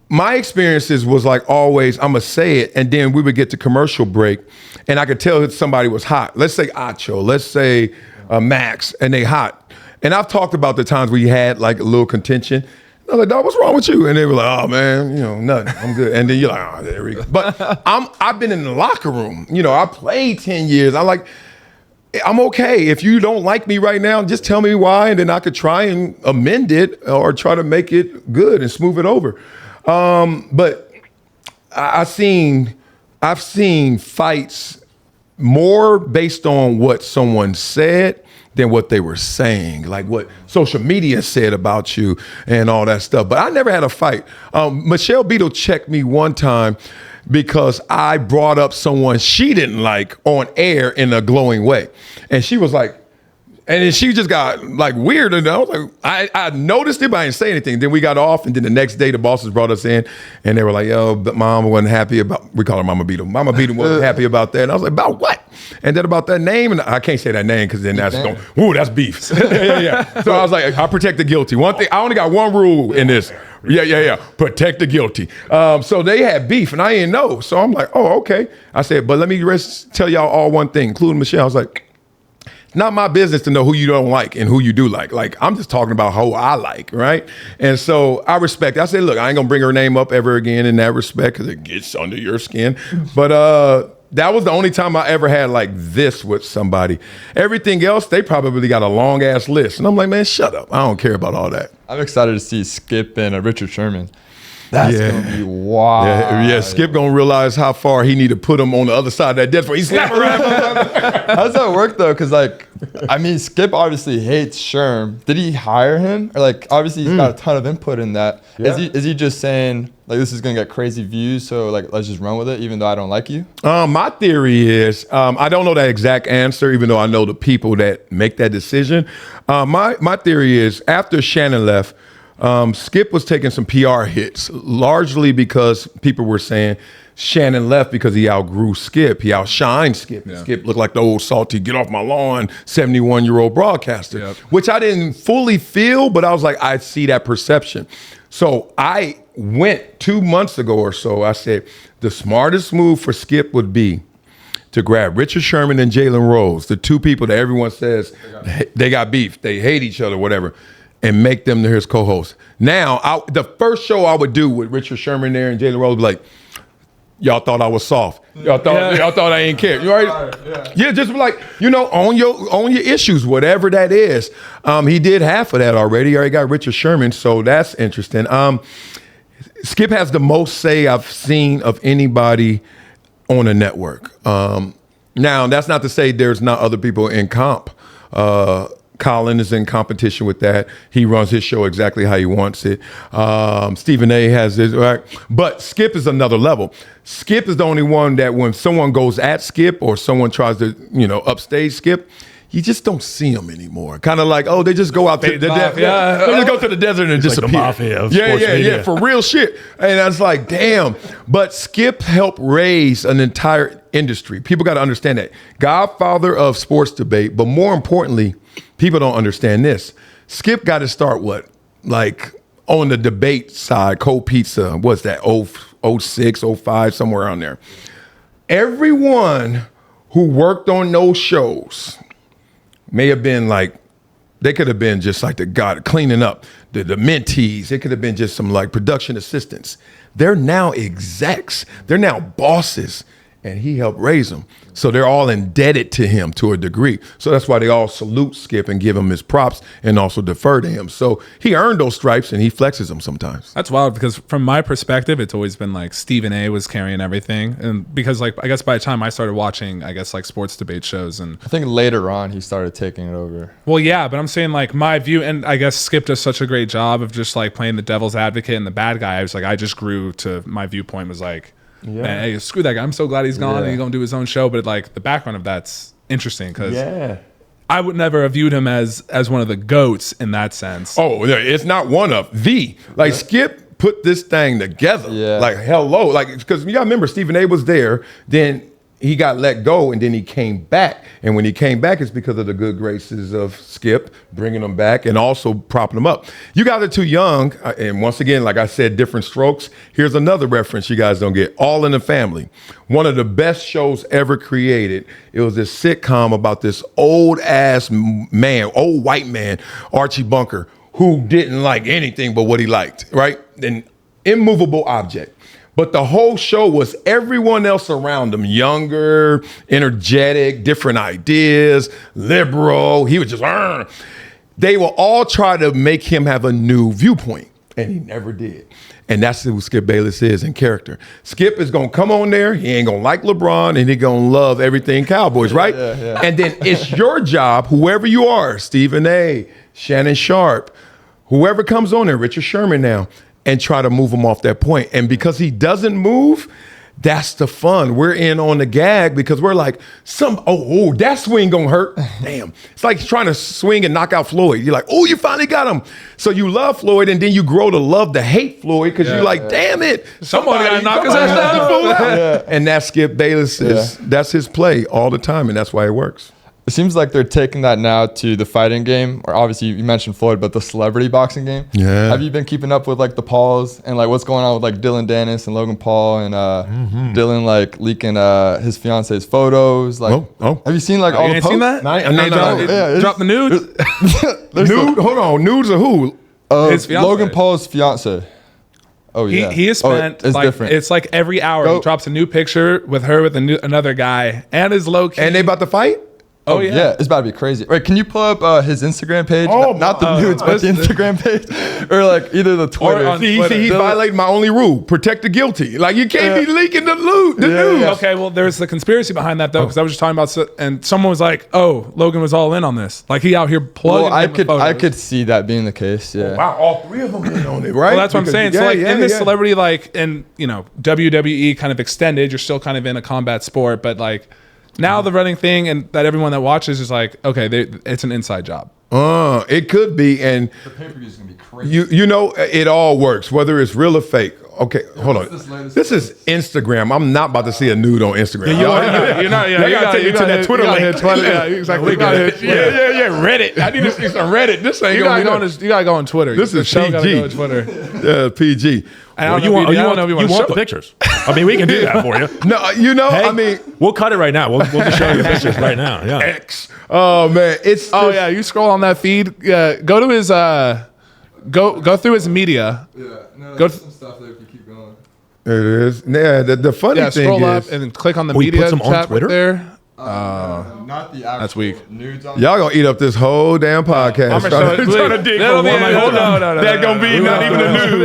my experiences was like always, I'm going to say it, and then we would get to commercial break, and I could tell that somebody was hot. Let's say Acho, let's say Max, and they hot. And I've talked about the times we had like a little contention. I was like, dog, what's wrong with you? And they were like, oh man, you know, nothing. I'm good. And then you're like, oh, there we go. But I've been in the locker room. You know, I played 10 years. I'm okay. If you don't like me right now, just tell me why, and then I could try and amend it or try to make it good and smooth it over. But I've seen fights more based on what someone said than what they were saying, like what social media said about you and all that stuff. But I never had a fight. Michelle Beadle checked me one time because I brought up someone she didn't like on air in a glowing way. And she was like, and then she just got like weird. And I was like, I noticed it, but I didn't say anything. Then we got off, and then the next day the bosses brought us in, and they were like, yo, but Mama wasn't happy about, we call her Mama Beadle. Mama Beadle wasn't happy about that. And I was like, about what? And then about that name, and I can't say that name because then that's going, ooh, that's beef. yeah. So I was like, I protect the guilty. One thing, I only got one rule in this. Yeah. Protect the guilty. So they had beef, and I didn't know. So I'm like, oh, okay. I said, but let me tell y'all all one thing, including Michelle. I was like, not my business to know who you don't like and who you do like. Like, I'm just talking about who I like, right? And so I respect it. I said, look, I ain't gonna bring her name up ever again in that respect because it gets under your skin. But that was the only time I ever had like this with somebody. Everything else, they probably got a long ass list. And I'm like, man, shut up. I don't care about all that. I'm excited to see Skip and Richard Sherman. That's gonna be wild. Yeah, Skip gonna realize how far he need to put him on the other side of that desk. He's slapping around. How does that work though? Because like, I mean, Skip obviously hates Sherm. Did he hire him, or like obviously he's got a ton of input in that? Yeah. Is he just saying like this is gonna get crazy views, so like let's just run with it, even though I don't like you? My theory is I don't know that exact answer, even though I know the people that make that decision. My theory is after Shannon left, Skip was taking some PR hits, largely because people were saying Shannon left because he outgrew Skip. He outshined Skip. Yeah. Skip looked like the old salty, get off my lawn, 71-year-old broadcaster, which I didn't fully feel, but I was like, I see that perception. So I went 2 months ago or so, I said, the smartest move for Skip would be to grab Richard Sherman and Jalen Rose, the two people that everyone says they got beef, they hate each other, whatever, and make them his co-hosts. Now, the first show I would do with Richard Sherman there and Jalen Rose would be like, y'all thought I was soft. Y'all thought I ain't care. You right? Yeah, just like, you know, own your issues, whatever that is. He did half of that already. He already got Richard Sherman, so that's interesting. Skip has the most say I've seen of anybody on a network. Now, that's not to say there's not other people in comp. Colin is in competition with that. He runs his show exactly how he wants it. Stephen A has his, right? But Skip is another level. Skip is the only one that when someone goes at Skip or someone tries to, upstage Skip, you just don't see them anymore. Kind of like, they just go out to the desert. They just go to the desert and disappear. Like the mafia of sports media. For real shit. And I was like, damn. But Skip helped raise an entire industry. People got to understand that. Godfather of sports debate, but more importantly, people don't understand this. Skip got to start like on the debate side, Cold Pizza, what's that, 06, 05, somewhere around there. Everyone who worked on those shows may have been like, they could have been just like the guy cleaning up, the mentees. It could have been just some like production assistants. They're now execs. They're now bosses. And he helped raise them. So they're all indebted to him to a degree. So that's why they all salute Skip and give him his props and also defer to him. So he earned those stripes and he flexes them sometimes. That's wild because from my perspective, it's always been like Stephen A was carrying everything. And because like, I guess by the time I started watching, I guess like sports debate shows and I think later on he started taking it over. Well, yeah, but I'm saying like my view, and I guess Skip does such a great job of just like playing the devil's advocate and the bad guy. I just grew to my viewpoint was like, man, hey, screw that guy. I'm so glad he's gone and he's gonna do his own show. But like the background of that's interesting because I would never have viewed him as one of the GOATs in that sense. Oh, yeah, it's not one of the. Like, Skip put this thing together. Yeah. Like, hello. Like, because you got to remember, Stephen A was there. Then he got let go, and then he came back. And when he came back, it's because of the good graces of Skip bringing him back and also propping him up. You guys are too young. And once again, like I said, different strokes. Here's another reference you guys don't get. All in the Family. One of the best shows ever created. It was this sitcom about this old white man, Archie Bunker, who didn't like anything but what he liked, right? An immovable object. But the whole show was everyone else around him, younger, energetic, different ideas, liberal. He was just, they will all try to make him have a new viewpoint, and he never did. And that's who Skip Bayless is in character. Skip is going to come on there. He ain't going to like LeBron, and he going to love everything Cowboys, right? Yeah. And then it's your job, whoever you are, Stephen A., Shannon Sharp, whoever comes on there, Richard Sherman now, and try to move him off that point. And because he doesn't move, that's the fun. We're in on the gag because we're like, that swing gonna hurt. Damn. It's like trying to swing and knock out Floyd. You're like, you finally got him. So you love Floyd, and then you grow to love to hate Floyd because you're like, damn it. Somebody gotta knock his ass down. Yeah. And that's Skip Bayless. That's his play all the time, and that's why it works. It seems like they're taking that now to the fighting game, or obviously you mentioned Floyd, but the celebrity boxing game. Yeah. Have you been keeping up with like the Pauls and like what's going on with like Dylan Dennis and Logan Paul and Dylan like leaking his fiance's photos? Like, have you seen like all the ain't posts? seen that? No. Drop the nudes. Nude? Hold on. Nudes of who? His fiance. Logan Paul's fiance. Oh yeah. He has spent it's like different. it's like every hour he drops a new picture with her with another guy and his low key. And they about to fight? Oh yeah. Yeah, it's about to be crazy. Wait, can you pull up his Instagram page? Oh, not the nudes, but the Instagram page, or like either the Twitter. on See, Twitter. he violated my only rule: protect the guilty. Like you can't be leaking the news. Okay, well, there's the conspiracy behind that though, because I was just talking about, and someone was like, "Oh, Logan was all in on this. Like he out here plugging." Well, I could see that being the case. Yeah. Wow, all three of them in on it, right? Well, that's what I'm saying. So like in this celebrity, like in WWE kind of extended, you're still kind of in a combat sport, but like now the running thing and that everyone that watches is like, okay, it's an inside job. It could be, and The pay-per-view is gonna be crazy. you know it all works, whether it's real or fake. Okay, hold on. This is Instagram. I'm not about to see a nude on Instagram. You're not. Yeah, They gotta take me to that Twitter link. Yeah, exactly. Yeah. Reddit. I need to see some Reddit. This ain't You gonna gotta be. go on Twitter. This The is show gotta PG. go on Twitter. PG. You want the pictures? I mean, we can do that for you. No, Hey, I mean, we'll cut it right now. We'll just show you the pictures right now. Yeah. X. Oh man, it's. Oh yeah, you scroll on that feed. Go to his. Go through his media. Yeah, no, Go there's some stuff there if you keep going. It is. Yeah, the funny Yeah, thing scroll is, up and then click on the We put media some on tab Twitter? right there. Not the actual That's weak. nudes on y'all gonna eat up this whole damn podcast. I'm gonna show it. Trying to dig That'll for be- one. no. That gonna be not even a news.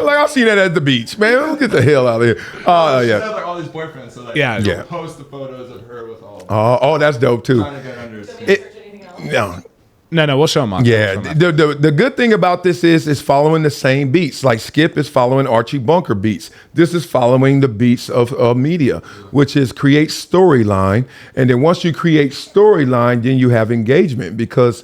Like I've seen that at the beach, man. Let's get the hell out of here. She Yeah. had like all these boyfriends, so like Yeah. she'll Yeah. post the photos of her with all Oh, that's dope too. trying to get under his skin. No, We'll show him on. yeah. The good thing about this is it's following the same beats. Like Skip is following Archie Bunker beats. This is following the beats of media, which is create storyline. And then once you create storyline, then you have engagement, because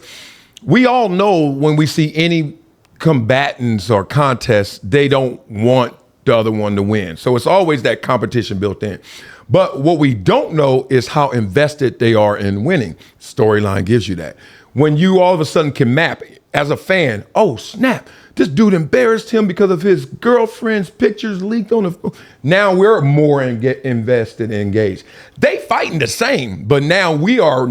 we all know when we see any combatants or contests, they don't want the other one to win. So it's always that competition built in. But what we don't know is how invested they are in winning. Storyline gives you that. When you all of a sudden can map as a fan, oh snap, this dude embarrassed him because of his girlfriend's pictures leaked on the. Now we're more invested and engaged. They fighting the same, but now we are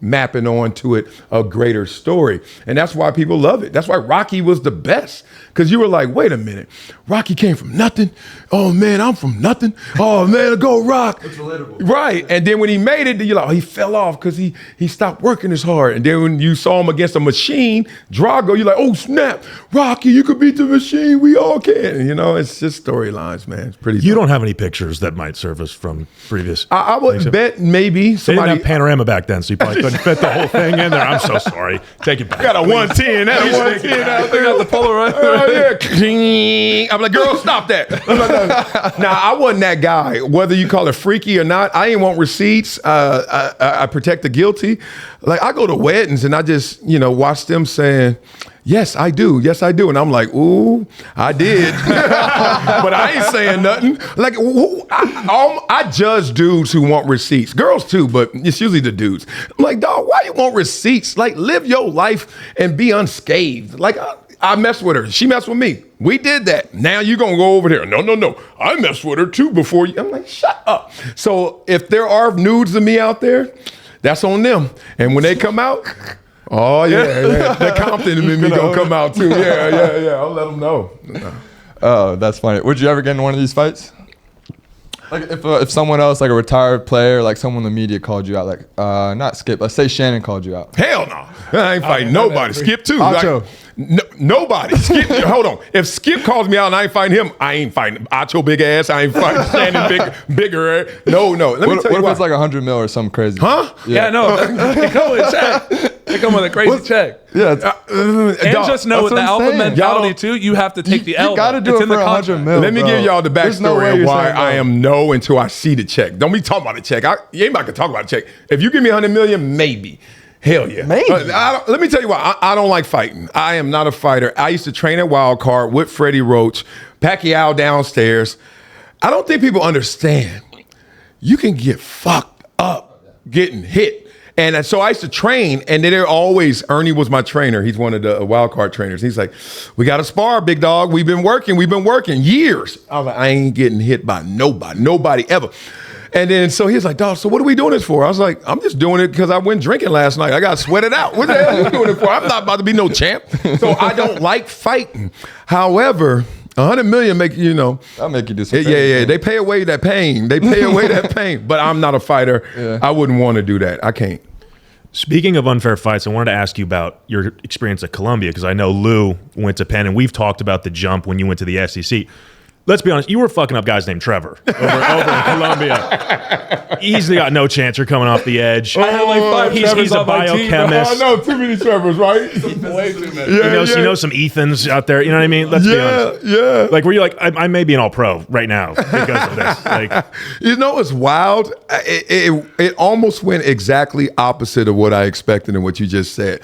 mapping onto it a greater story. And that's why people love it. That's why Rocky was the best. Because you were like, wait a minute, Rocky came from nothing. Oh man, I'm from nothing. Oh man, go Rock. It's relatable. Right. And then when he made it, you're like, oh, he fell off because he stopped working as hard. And then when you saw him against a machine, Drago, you're like, oh snap, Rocky, you could beat the machine. We all can. You know, it's just storylines, man. It's pretty. You don't have any pictures that might surface from previous. I would bet maybe They somebody. didn't have panorama back then, so you probably couldn't fit the whole thing in there. I'm so sorry. Take it back. got a 110. That 110 out there. got the Polaroid. Oh, yeah. I'm like, girl, stop that. I'm like, no. Nah, I wasn't that guy. Whether you call it freaky or not, I ain't want receipts. I protect the guilty. Like I go to weddings and I just, watch them saying, yes, I do. Yes, I do. And I'm like, ooh, I did. But I ain't saying nothing. Like, I judge dudes who want receipts. Girls too, but it's usually the dudes. I'm like, dog, why you want receipts? Like, live your life and be unscathed. Like, I messed with her. She messed with me. We did that. Now you're going to go over there. No. I messed with her too before you. I'm like, shut up. So if there are nudes of me out there, that's on them. And when they come out, oh, yeah. The Compton in me going to come out too. Yeah. I'll let them know. Oh, that's funny. Would you ever get in one of these fights? Like if someone else, like a retired player, like someone in the media called you out, like not Skip, let's say Shannon called you out. Hell no. I ain't fighting nobody. Skip too. Acho. Nobody. Skip, hold on. If Skip calls me out and I ain't fighting him, I ain't fighting Acho big ass. I ain't fighting Shannon bigger. No. Let me tell you what if it's like $100 million or something crazy? Huh? Yeah, no. They come with a check. They come with a crazy check. Yeah. And just know with the alpha mentality too, you have to take the L. You got to do it for $100 million. Let me give y'all the backstory of why I am no until I see the check. Don't be talking about the check. You ain't about to talk about the check. If you give me $100 million, maybe. Hell yeah. Maybe. Let me tell you why. I don't like fighting. I am not a fighter. I used to train at Wild Card with Freddie Roach, Pacquiao downstairs. I don't think people understand. You can get fucked up getting hit. And so I used to train, and they're always, Ernie was my trainer. He's one of the Wild Card trainers. He's like, we got to spar, big dog. We've been working years. I was like, I ain't getting hit by nobody ever. And then so he's like, dog, so what are we doing this for? I was like, I'm just doing it because I went drinking last night. I got sweated out. What the hell are you doing it for? I'm not about to be no champ. So I don't like fighting. However, $100 million make That'll make you do something. Yeah. They pay away that pain. But I'm not a fighter. Yeah. I wouldn't want to do that. I can't. Speaking of unfair fights, I wanted to ask you about your experience at Columbia, because I know Lou went to Penn, and we've talked about the jump when you went to the SEC. Let's be honest, you were fucking up guys named Trevor over in Columbia. He's got no chance. You're coming off the edge. I had like 5 He's Trevors a on my team. biochemist. I know, too many Trevors, right? Way too many. You know some Ethans out there. You know what I mean? Let's be honest. Yeah. Like, were you like, I may be an all-pro right now because of this? Like, It's wild. It almost went exactly opposite of what I expected and what you just said.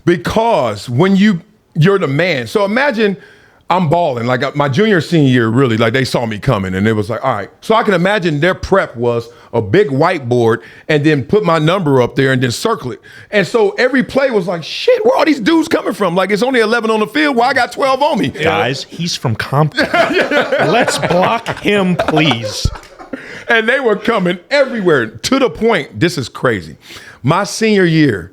Because when you're the man. So imagine I'm balling. Like my junior, senior year, really, like they saw me coming and it was like, all right. So I can imagine their prep was a big whiteboard and then put my number up there and then circle it. And so every play was like, shit, where all these dudes coming from? Like it's only 11 on the field. Well, I got 12 on me. guys, he's from Compton. Let's block him, please. And they were coming everywhere to the point, this is crazy. My senior year,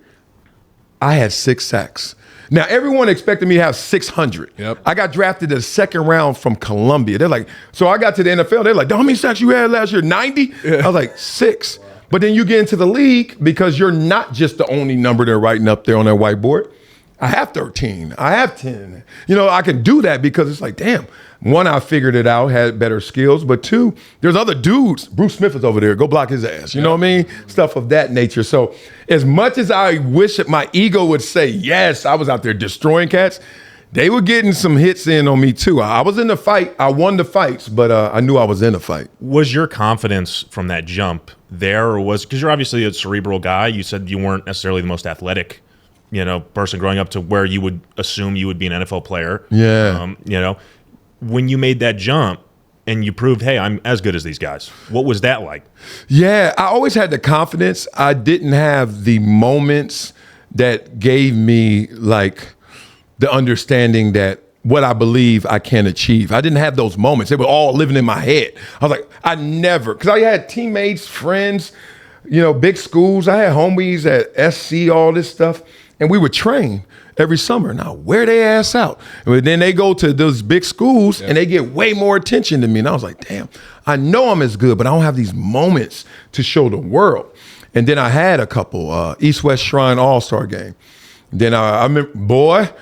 I had 6 sacks. Now, everyone expected me to have 600. Yep. I got drafted in the second round from Columbia. They're like, so I got to the NFL. They're like, how many sacks you had last year? 90? Yeah. I was like, 6. But then you get into the league because you're not just the only number they're writing up there on their whiteboard. I have 13. I have 10. I can do that because it's like, damn. 1, I figured it out, had better skills. But 2, there's other dudes. Bruce Smith is over there. Go block his ass. You know what I mean? Stuff of that nature. So as much as I wish that my ego would say, yes, I was out there destroying cats, they were getting some hits in on me too. I was in the fight. I won the fights, but I knew I was in the fight. Was your confidence from that jump there, or because you're obviously a cerebral guy, you said you weren't necessarily the most athletic person growing up to where you would assume you would be an NFL player. Yeah. When you made that jump and you proved, hey, I'm as good as these guys, what was that like? Yeah, I always had the confidence. I didn't have the moments that gave me like the understanding that what I believe I can achieve. I didn't have those moments. They were all living in my head. I was like, I never, because I had teammates, friends, big schools. I had homies at SC, all this stuff. And we would train every summer. Now, wear their ass out. And then they go to those big schools and they get way more attention than me. And I was like, damn, I know I'm as good, but I don't have these moments to show the world. And then I had a couple, East-West Shrine All-Star game. Then I remember,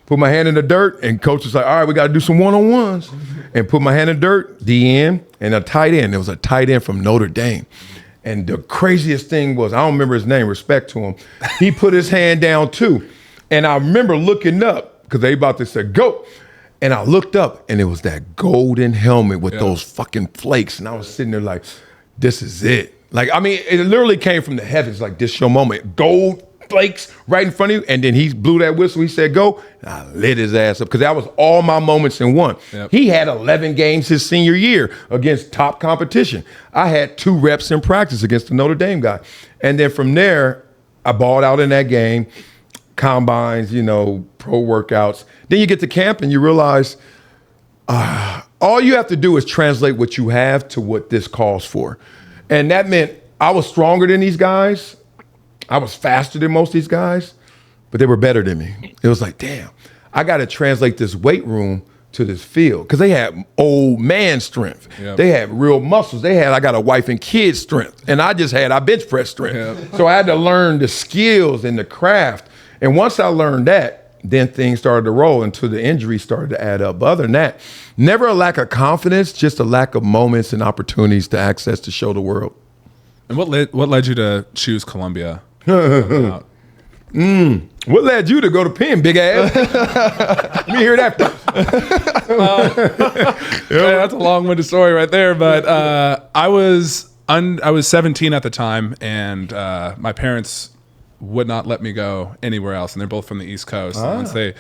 put my hand in the dirt, and coach was like, all right, we got to do some one-on-ones. And put my hand in the dirt, DN, and a tight end. There was a tight end from Notre Dame. And the craziest thing was, I don't remember his name, respect to him. He put his hand down too. And I remember looking up, because they about to say, go. And I looked up, and it was that golden helmet with those fucking flakes. And I was sitting there like, this is it. Like, I mean, it literally came from the heavens. Like, this your moment. Gold flakes right in front of you. And then he blew that whistle. He said, go. And I lit his ass up because that was all my moments in one. Yep. He had 11 games his senior year against top competition. I had 2 reps in practice against the Notre Dame guy. And then from there, I balled out in that game, combines, pro workouts. Then you get to camp and you realize all you have to do is translate what you have to what this calls for. And that meant I was stronger than these guys. I was faster than most of these guys, but they were better than me. It was like, damn, I got to translate this weight room to this field because they had old man strength. Yep. They had real muscles. I got a wife and kids strength, and I bench press strength. Yep. So I had to learn the skills and the craft. And once I learned that, then things started to roll until the injuries started to add up. But other than that, never a lack of confidence, just a lack of moments and opportunities to access to show the world. And what led you to choose Columbia? What led you to go to Penn, big ass? Let me hear that first. Yeah, that's a long-winded story right there. But I was 17 at the time, and my parents would not let me go anywhere else, and they're both from the East Coast. And once they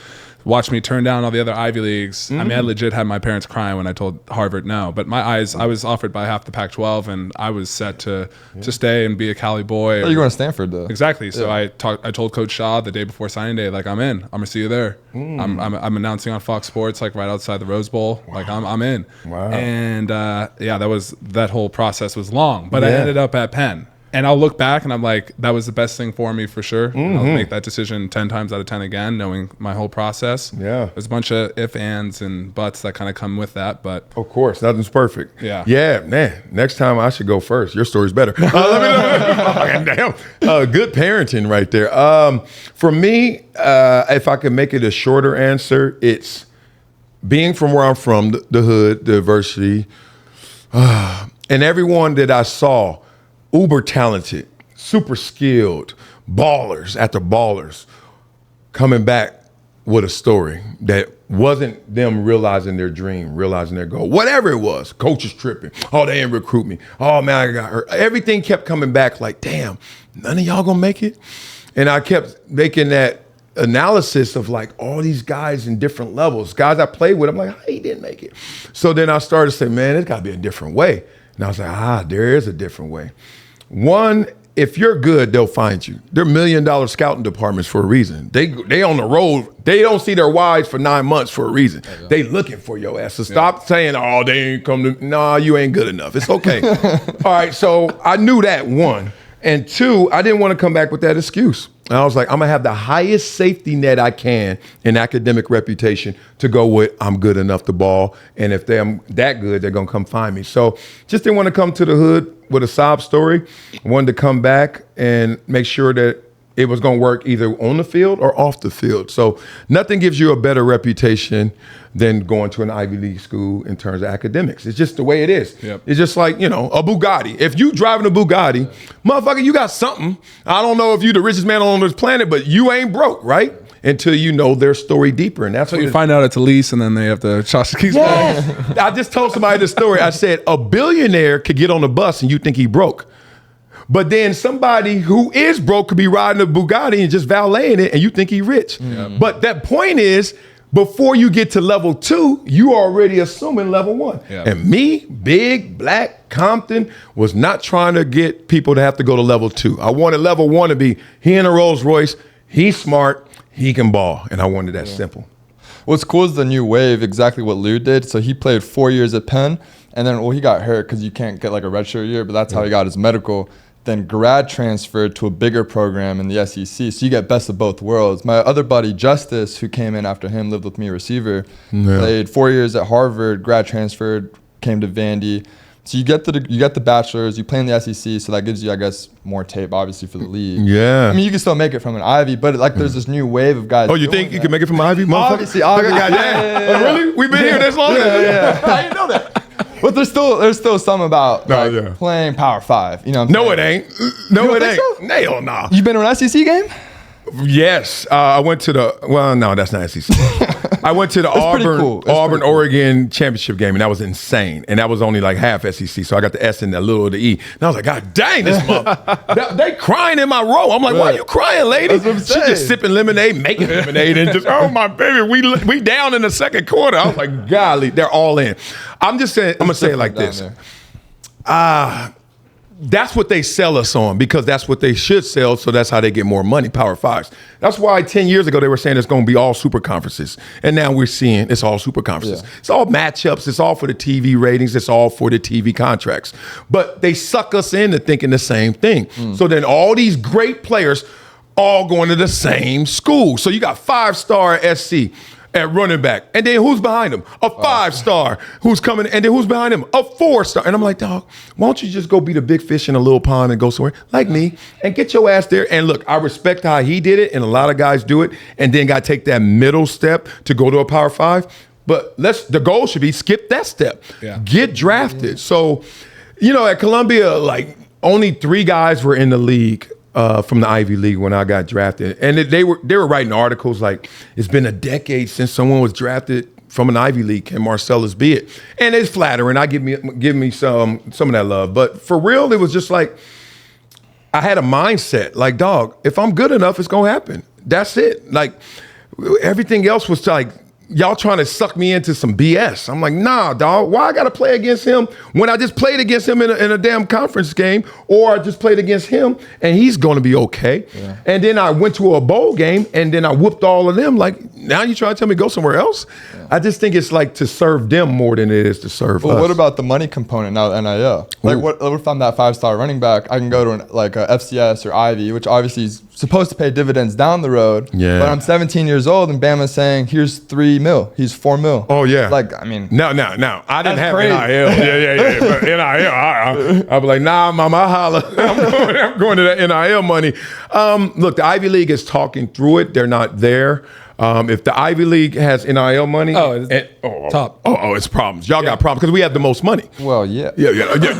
watched me turn down all the other Ivy Leagues, I mean, I legit had my parents crying when I told Harvard no. But I was offered by half the Pac-12, and I was set to stay and be a Cali boy. Oh, you're going to Stanford, though. Exactly. So I told Coach Shaw the day before signing day, like, I'm in. I'm gonna see you there. I'm announcing on Fox Sports, like right outside the Rose Bowl. Like I'm in. Wow. And that whole process was long, but I ended up at Penn. And I'll look back and I'm like, that was the best thing for me for sure. I'll make that decision 10 times out of 10 again, knowing my whole process. Yeah. There's a bunch of ifs, ands, and buts that kind of come with that. But of course, nothing's perfect. Yeah. Yeah, man. Next time I should go first. Your story's better. Damn. Good parenting right there. For me, if I could make it a shorter answer, it's being from where I'm from, the hood, the adversity, and everyone that I saw, uber talented, super skilled, ballers after ballers, coming back with a story that wasn't them realizing their dream, realizing their goal, whatever it was. Coaches tripping. Oh, they didn't recruit me. Oh, man, I got hurt. Everything kept coming back like, damn, none of y'all gonna make it? And I kept making that analysis of like all these guys in different levels, guys I played with. I'm like, he didn't make it. So then I started to say, man, there's gotta be a different way. And I was like, there is a different way. One, if you're good, they'll find you. They're $1 million scouting departments for a reason. They on the road. They don't see their wives for 9 months for a reason. They looking for your ass. So stop saying, oh, they ain't come to, nah, you ain't good enough. It's okay. All right, so I knew that, one. And two, I didn't want to come back with that excuse. And I was like, I'm going to have the highest safety net I can in academic reputation to go with I'm good enough to ball. And if they're that good, they're going to come find me. So just didn't want to come to the hood with a sob story. I wanted to come back and make sure that it was going to work either on the field or off the field. So nothing gives you a better reputation than going to an Ivy League school in terms of academics. It's just the way it is. Yep. It's just like, a Bugatti. If you driving a Bugatti, motherfucker, you got something. I don't know if you the richest man on this planet, but you ain't broke, right? Until you know their story deeper. And that's so what you find out it's a lease and then they have to charge the keys back. I just told somebody this story. I said, a billionaire could get on the bus and you think he broke. But then somebody who is broke could be riding a Bugatti and just valeting it and you think he rich. Mm-hmm. But that point is, before you get to level 2, you are already assuming level 1. Yeah. And me, big, black, Compton, was not trying to get people to have to go to level 2. I wanted level 1 to be, he in a Rolls Royce, he's smart, he can ball. And I wanted that simple. What's cool is the new wave, exactly what Lou did. So he played 4 years at Penn, and then, he got hurt because you can't get like a redshirt year, but that's how he got his medical. Then grad transferred to a bigger program in the SEC. So you get best of both worlds. My other buddy, Justice, who came in after him, lived with me, receiver, played 4 years at Harvard, grad transferred, came to Vandy. So you get the bachelor's, you play in the SEC, so that gives you, I guess, more tape, obviously, for the league. Yeah. I mean, you can still make it from an Ivy, but there's this new wave of guys. Oh, you think you can make it from Ivy, motherfucker? Obviously. Yeah. Really? We've been here this long? Yeah. I didn't know that. But there's still some about playing Power 5. No, it ain't. No, it ain't. So? Hell nah. You been to an SEC game? Yes, I went to the. Well, no, that's not SEC. I went to the Auburn, Oregon championship game, and that was insane. And that was only like half SEC, so I got the S and a little of the E. And I was like, God dang, this mother! They crying in my row. I'm like, why are you crying, lady? She just sipping lemonade, making lemonade, and just, oh my baby, we down in the second quarter. I was like, golly, they're all in. I'm just saying. I'm gonna say it like this. That's what they sell us on because that's what they should sell. So that's how they get more money, Power Fives. That's why 10 years ago they were saying it's going to be all super conferences. And now we're seeing it's all super conferences. Yeah. It's all matchups. It's all for the TV ratings. It's all for the TV contracts. But they suck us into thinking the same thing. So then all these great players all going to the same school. So you got 5-star SC at running back. And then who's behind him? A 5-star who's coming. And then who's behind him? A 4-star. And I'm like, dog, why don't you just go be the big fish in a little pond and go somewhere like me and get your ass there? And look, I respect how he did it. And a lot of guys do it. And then got to take that middle step to go to a Power 5. But the goal should be skip that step. Yeah. Get drafted. So, at Columbia, like only 3 guys were in the league from the Ivy League when I got drafted. And they were writing articles like, it's been a decade since someone was drafted from an Ivy League. Can Marcellus be it? And it's flattering. I give me some of that love. But for real, it was just like, I had a mindset like, dog, if I'm good enough, it's going to happen. That's it. Like, everything else was like, y'all trying to suck me into some BS. I'm like, nah, dog. Why I got to play against him when I just played against him in a damn conference game, or I just played against him and he's going to be okay. Yeah. And then I went to a bowl game and then I whooped all of them. Like, now you trying to tell me go somewhere else? Yeah. I just think it's like to serve them more than it is to serve us. What about the money component now, NIL? Like, what if I'm that 5-star running back? I can go to a FCS or Ivy, which obviously is supposed to pay dividends down the road. Yeah. But I'm 17 years old and Bama's saying, here's $3 million. He's $4 million. Oh, yeah. Like, I mean. No. I didn't have crazy. NIL. Yeah. But NIL, I'll be like, nah, mama, I holla. I'm going to that NIL money. Look, the Ivy League is talking through it. They're not there. If the Ivy League has NIL money, top. It's problems. Y'all got problems because we have the most money. Well, yeah.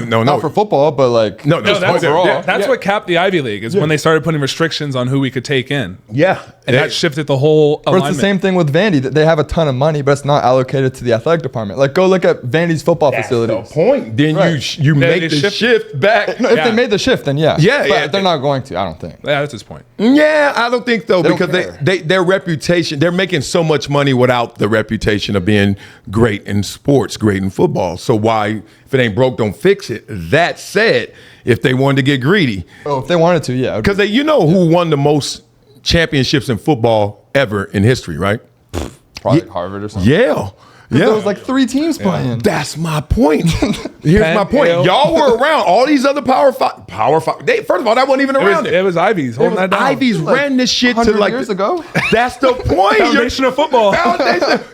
No. Not for football, but like that's overall. That's what capped the Ivy League is when they started putting restrictions on who we could take in. Yeah, and that shifted the whole alignment. It's the same thing with Vandy. They have a ton of money, but it's not allocated to the athletic department. Like, go look at Vandy's football facilities. That's the point. Then you make the shift back. No, if they made the shift, then yeah. But they're not going to. I don't think. Yeah, that's his point. Yeah, I don't think so because their reputation. They're making so much money without the reputation of being great in sports, great in football. So why, if it ain't broke, don't fix it. That said, if they wanted to get greedy. Oh, if they wanted to, yeah. Because who won the most championships in football ever in history, right? Probably Harvard or something. Yeah. There was like 3 teams playing. That's my point. Here's my point. Y'all were around. All these other Power Five. First of all, that wasn't even around it. It was Ivies holding that down. Ivies ran this shit to like years ago. That's the point. Foundation of football.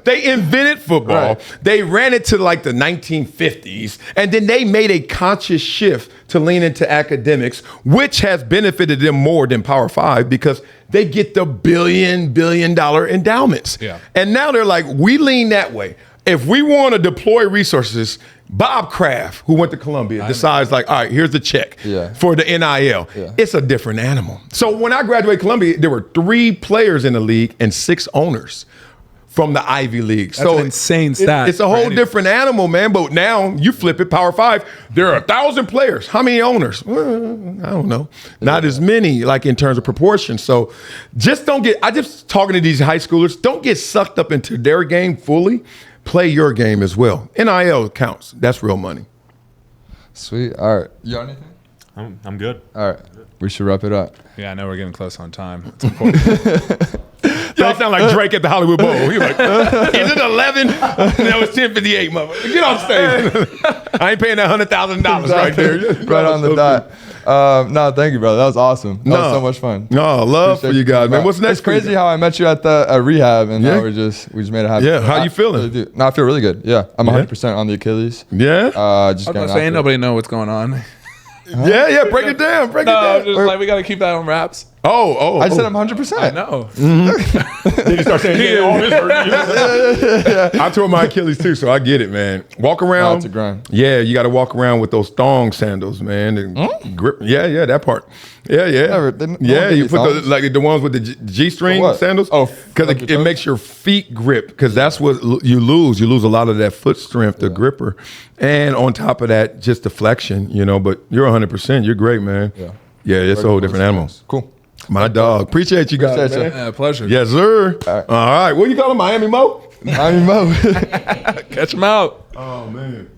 They invented football. Right. They ran it to like the 1950s, and then they made a conscious shift to lean into academics, which has benefited them more than Power Five because they get the billion dollar endowments. Yeah. And now they're like, we lean that way. If we want to deploy resources, Bob Kraft, who went to Columbia, decides like, all right, here's the check for the NIL. Yeah. It's a different animal. So when I graduated Columbia, there were 3 players in the league and 6 owners from the Ivy League. That's an insane stat. It's a whole different animal, man. But now you flip it, Power 5, there are 1,000 players. How many owners? Well, I don't know. Not as many, like in terms of proportion. So I just talking to these high schoolers, don't get sucked up into their game fully. Play your game as well. NIL counts. That's real money. Sweet. All right. You got anything? I'm good. All right. We should wrap it up. Yeah, I know we're getting close on time. It's important. Y'all sound like Drake at the Hollywood Bowl. You're like, is it 11? No, it's 10:58, mother. Get on stage. I ain't paying that $100,000 right there. Right on the dot. No, thank you, brother. That was awesome. That was so much fun. No, love for you guys, man. What's next? It's crazy how I met you at the rehab, and now we just made it happen. Yeah, how you feeling? No, I feel really good. Yeah, I'm 100% on the Achilles. Yeah. Just ain't nobody know what's going on. Yeah, break it down. Just like we got to keep that on wraps. I said I'm 100%. I know. Then you start saying, I tore my Achilles too, so I get it, man. Walk around. It's a grind. Yeah, you got to walk around with those thong sandals, man. And grip. Yeah, that part. Yeah. Never- they don't Yeah, get you these put thongs. the ones with the G-string For what? sandals. Oh, because like your it toes? makes your feet grip. Because that's what you lose. You lose a lot of that foot strength, the gripper, and on top of that, just the flexion. But you're 100%. You're great, man. Yeah, it's a whole different animal. Cool. My dog. Appreciate you guys, Appreciate you. man. Yeah, pleasure. Yes, sir. All right. What you call him? Miami Mo? Miami Mo. Catch him out. Oh, man.